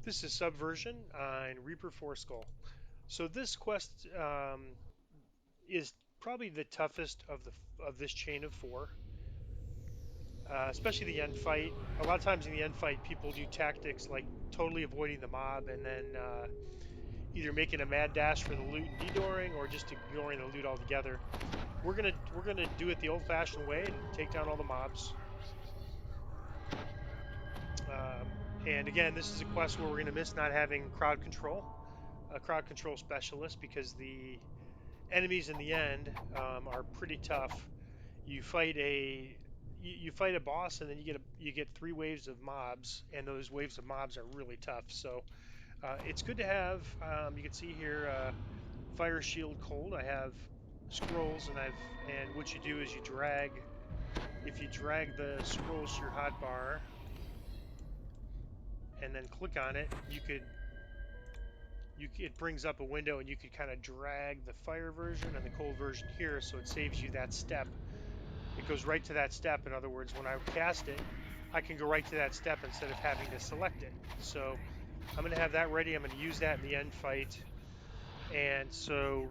This is Subversion on Reaper Skull. So this quest is probably the toughest of this chain of four, especially the end fight. A lot of times in the end fight, people do tactics like totally avoiding the mob and then either making a mad dash for the loot and de-dooring or just ignoring the loot altogether. We're gonna do it the old-fashioned way and take down all the mobs. And again, this is a quest where we're gonna miss not having crowd control, a crowd control specialist, because the enemies in the end are pretty tough. You fight you fight a boss, and then you get three waves of mobs, and those waves of mobs are really tough. So it's good to have. You can see here, fire shield cold. I have scrolls, and what you do is you drag. If you drag the scrolls to your hotbar and then click on it, it brings up a window, and you could kind of drag the fire version and the cold version here, so it saves you that step. It goes right to that step. In other words, when I cast it, I can go right to that step instead of having to select it. So I'm going to have that ready. I'm going to use that in the end fight. And so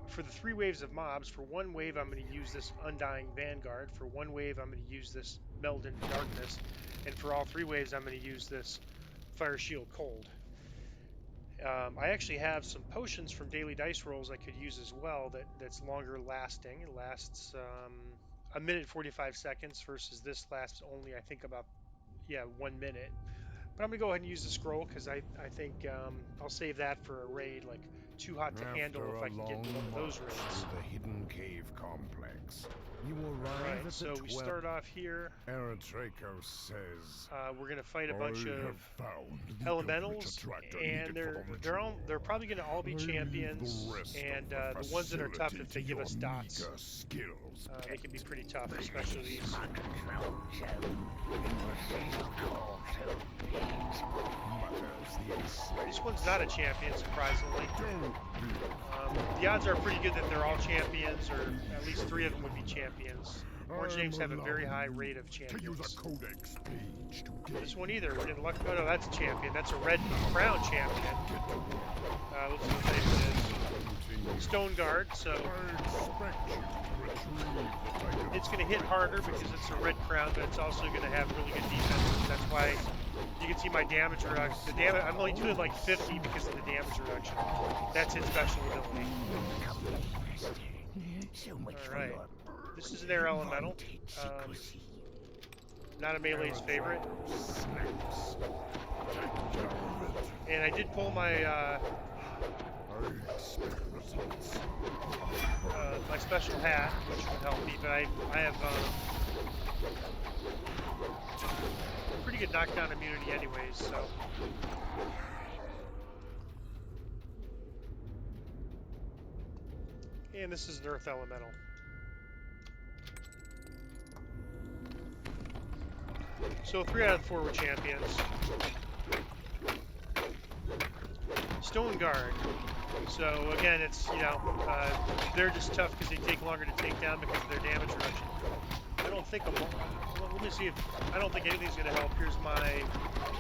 for the three waves of mobs, for one wave I'm going to use this Undying Vanguard. For one wave I'm going to use this Meld into Darkness. And for all three waves I'm going to use this Fire Shield Cold. I actually have some potions from daily dice rolls I could use as well. That's longer lasting. It lasts a minute 45 seconds versus this lasts only, I think, about 1 minute. But I'm gonna go ahead and use the scroll because I think I'll save that for a raid like Too Hot to Handle After if a I can get into long one of those march raids. through the hidden cave complex, you All arrive right, at so the we 12th. start off here. Eritreiko says, We're gonna fight a I bunch have of found the Eldritch elementals, attractor and needed for the ritual. they're probably gonna all I be leave the champions, rest and of the ones that are tough, facility if to they give your us dots, meager skills, they can be pet. pretty tough, especially these. Mutters the enslaved. This one's not a champion, surprisingly. Don't be The odds are pretty good that they're all champions, or at least three of them would be champions. Orange names have a very high rate of to use a champions. codex page to gain. This one either. We're getting lucky. Oh no, that's a champion. That's a red crown champion. Let's see what name it is. Stone Guard. So it's going to hit harder because it's a red crown, but it's also going to have really good defenses. That's why you can see my damage reduction. The damage, I'm only doing like 50 because of the damage reduction. That's its special ability. Alright. This is an air elemental. Not a melee's favorite. And I did pull my my special hat, which would help me, but I have pretty good knockdown immunity anyways, so. And this is an earth elemental. So 3 out of 4 were champions. Stone Guard. So again, it's, they're just tough because they take longer to take down because of their damage reduction. I don't think let me see if, I don't think anything's going to help. Here's my,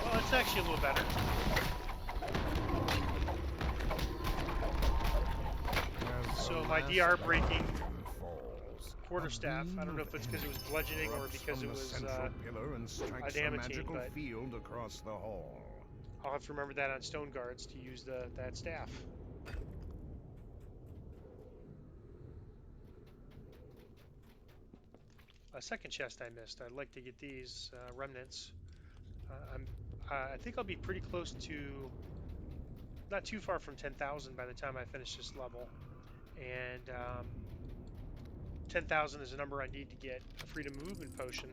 well, it's actually a little better. So my DR breaking quarterstaff. I don't know if it's because it was bludgeoning or because it was a damaging, but field across the hall. I'll have to remember that on Stone Guards to use that staff. A second chest I missed. I'd like to get these remnants. I think I'll be pretty close to, not too far from 10,000 by the time I finish this level. And 10,000 is a number I need to get a freedom movement potion.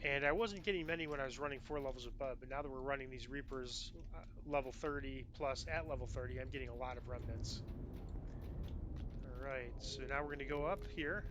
And I wasn't getting many when I was running 4 levels above, but now that we're running these Reapers level 30 plus at level 30, I'm getting a lot of remnants. Alright, so now we're going to go up here.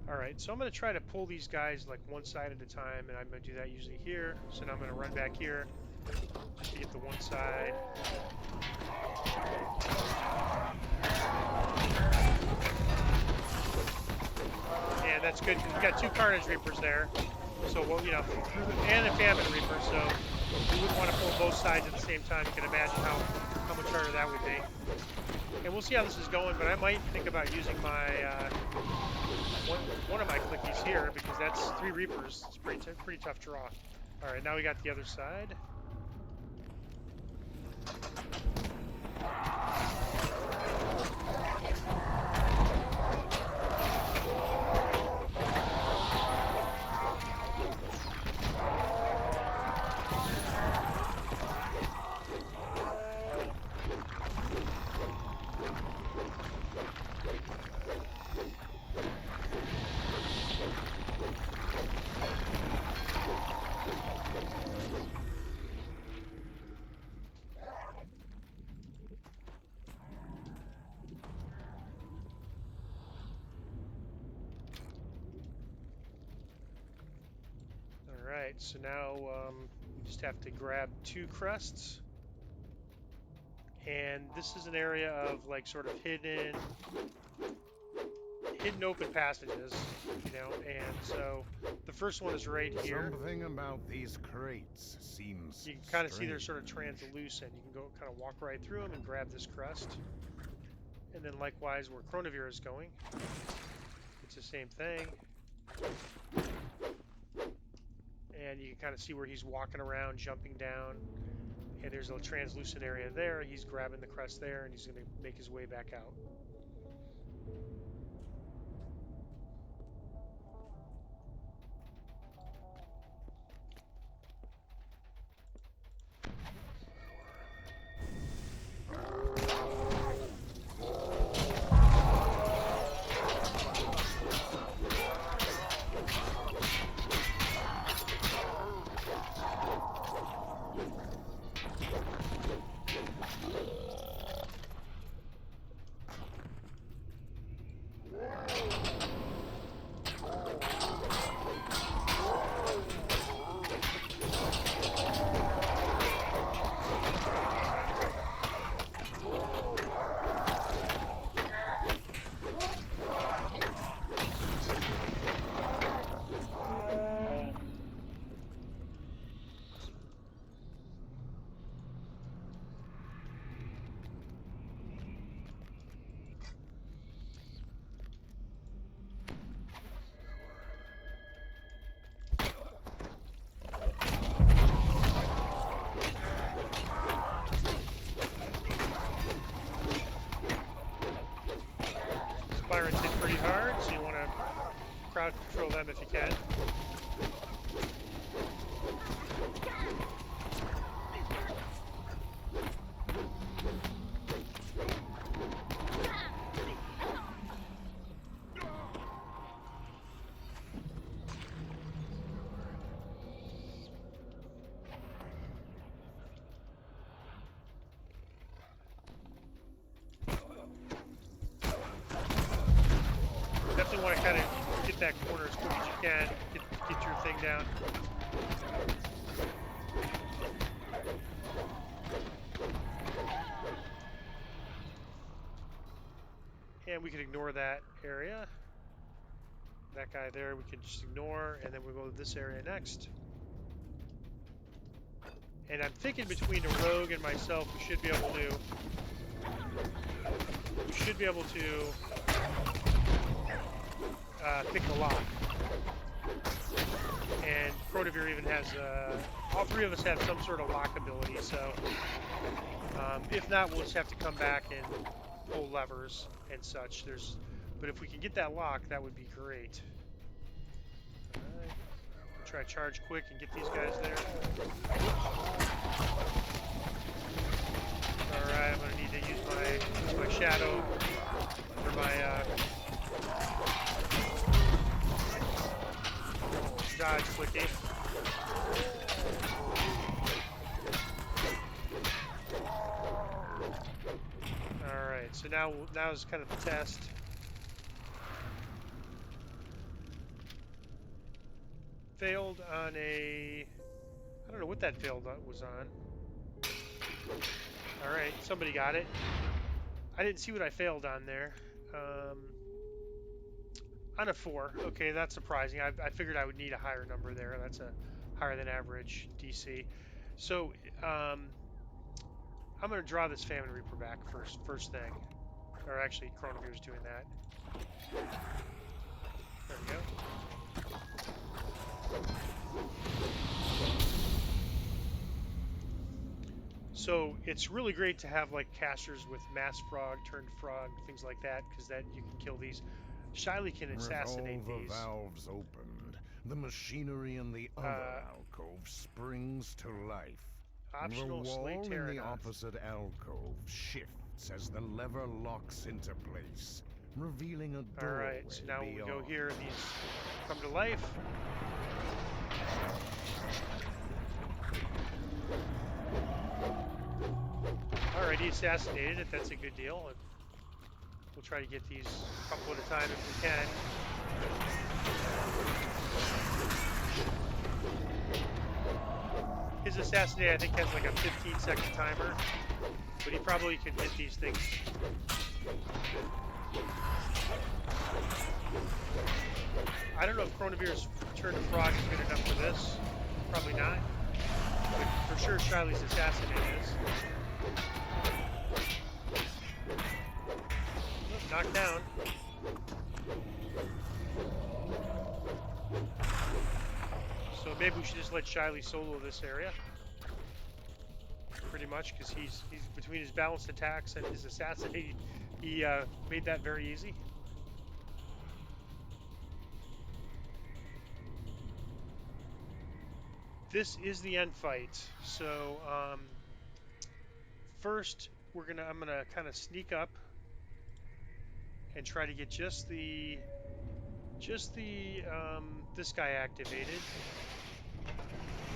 Alright, so I'm going to try to pull these guys like one side at a time, and I'm going to do that usually here. So now I'm going to run back here just to the one side. And that's good because we got 2 Carnage Reapers there. So, well, you know, and a Famine Reaper, so we wouldn't want to pull both sides at the same time. You can imagine how much harder that would be. And we'll see how this is going, but I might think about using my one of my clickies here because that's 3 Reapers. It's pretty tough draw. All right, now we got the other side. Alright, so now we just have to grab 2 crests. And this is an area of like sort of hidden open passages, you know, and so the first one is right here. Something about these crates seems You can kind of see they're strange. sort of translucent. You can go kind of walk right through them and grab this crest. And then likewise where Chronivir is going, it's the same thing. And you can kind of see where he's walking around, jumping down. And there's a translucent area there. He's grabbing the crest there, and he's going to make his way back out. Byron's hit pretty hard, so you want to crowd control them if you can. Definitely want to kind of get that corner as quick as you can. Get your thing down. And we can ignore that area. That guy there we can just ignore, and then we'll go to this area next. And I'm thinking between a rogue and myself, we should be able to pick the lock. And Chronivir even has, all 3 of us have some sort of lock ability, so if not, we'll just have to come back and pull levers and such. But if we can get that lock, that would be great. Alright, we'll try to charge quick and get these guys there. Alright, I'm going to need to use my shadow for my dodge clicking. Alright, so now is kind of the test. Failed on I don't know what that failed was on. All right, somebody got it. I didn't see what I failed on there. On a 4. Okay, that's surprising. I figured I would need a higher number there. That's a higher than average DC. So I'm going to draw this Famine Reaper back first thing. Or actually, Chronovir's doing that. There we go. So it's really great to have like casters with Mass Frog, Turned Frog, things like that, because that you can kill these. Shiley can With assassinate all the these. valves opened, the machinery in the other alcove springs to life. Optional The Slay wall in the Pteranodon. opposite alcove shifts as the lever locks into place, revealing a doorway Alright, so now when we beyond. go here, these come to life. Alright, he assassinated it. That's a good deal. And we'll try to get these a couple at a time if we can. His assassinate, I think, has like a 15-second timer, but he probably can hit these things. I don't know if Chronovir's Turn to Frog is good enough for this. Probably not. But for sure, Shiley's assassinate is. Knocked down. So maybe we should just let Shiley solo this area. Pretty much, because he's between his balanced attacks and his assassinate, he made that very easy. This is the end fight. So first, I'm gonna kind of sneak up and try to get just the this guy activated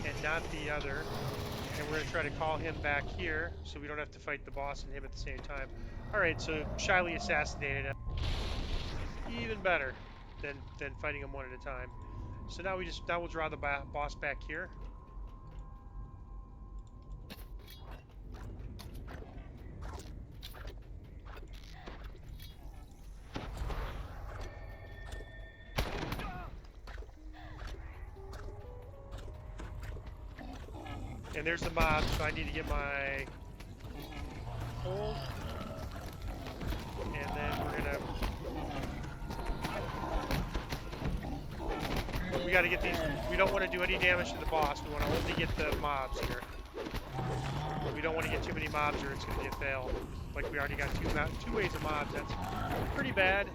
and not the other. And we're going to try to call him back here so we don't have to fight the boss and him at the same time. Alright, so Shiley assassinated him. Even better than fighting him one at a time. So now we'll draw the boss back here. And there's the mob, so I need to get my hold. And then we're gonna... We gotta get these... We don't want to do any damage to the boss. We want to only get the mobs here. We don't want to get too many mobs or it's gonna be a fail. Like we already got two waves of mobs. That's pretty bad.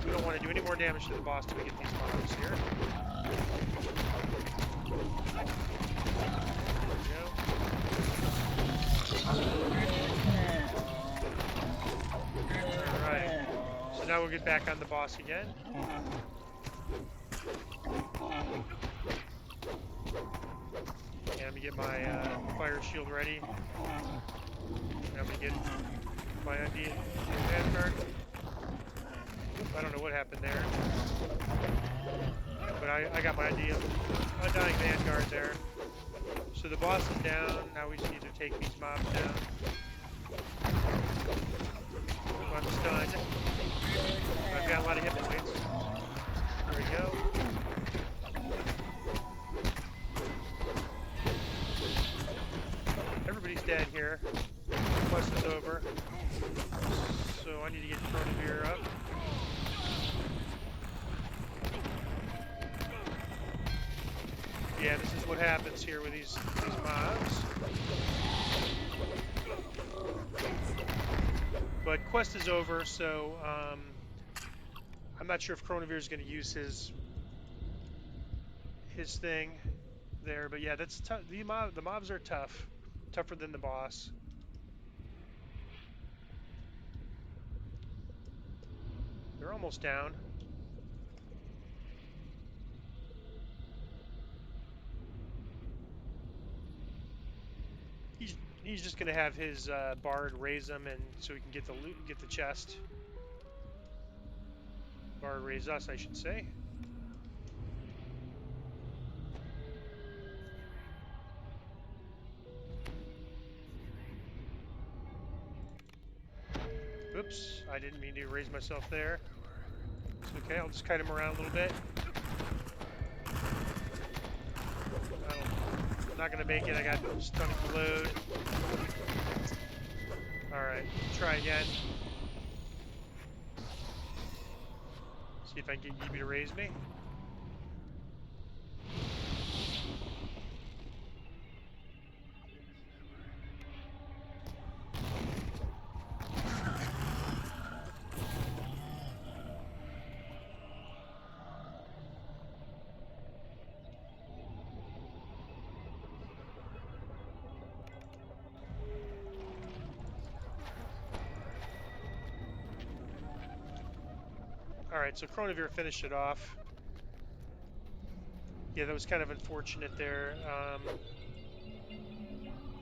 We don't want to do any more damage to the boss till we get these mobs here. Alright, so now we'll get back on the boss again. And I'm gonna get my fire shield ready. And I'm gonna get my undead vanguard. I don't know what happened there. But I got my undying vanguard there. So the boss is down. Now we just need to take these mobs down. I'm stunned. I've got a lot of hit points. There we go. Everybody's dead here. Quest is over. So I need to get Chronovir up. Yeah, this is what happens here with these mobs. But quest is over, so I'm not sure if Chronovir is going to use his thing there. But yeah, that's tough. The mobs are tough, tougher than the boss. They're almost down. He's just gonna have his bard raise them, and so he can get the loot, get the chest. Bard raise us, I should say. Oops, I didn't mean to raise myself there. It's okay, I'll just kite him around a little bit. I'm not gonna make it, I got stunning load. Alright, try again. See if I can get Yibi to raise me. Alright, so Chronivere finished it off. Yeah, that was kind of unfortunate there.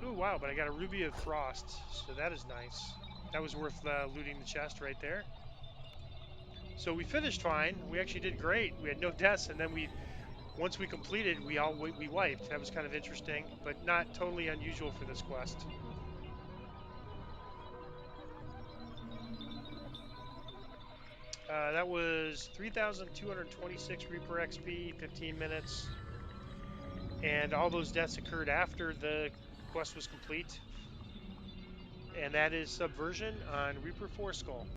Oh, wow, but I got a Ruby of Frost, so that is nice. That was worth looting the chest right there. So we finished fine. We actually did great. We had no deaths, and then once we completed, we wiped. That was kind of interesting, but not totally unusual for this quest. That was 3,226 Reaper XP, 15 minutes. And all those deaths occurred after the quest was complete. And that is Subversion on Reaper 4 Skull.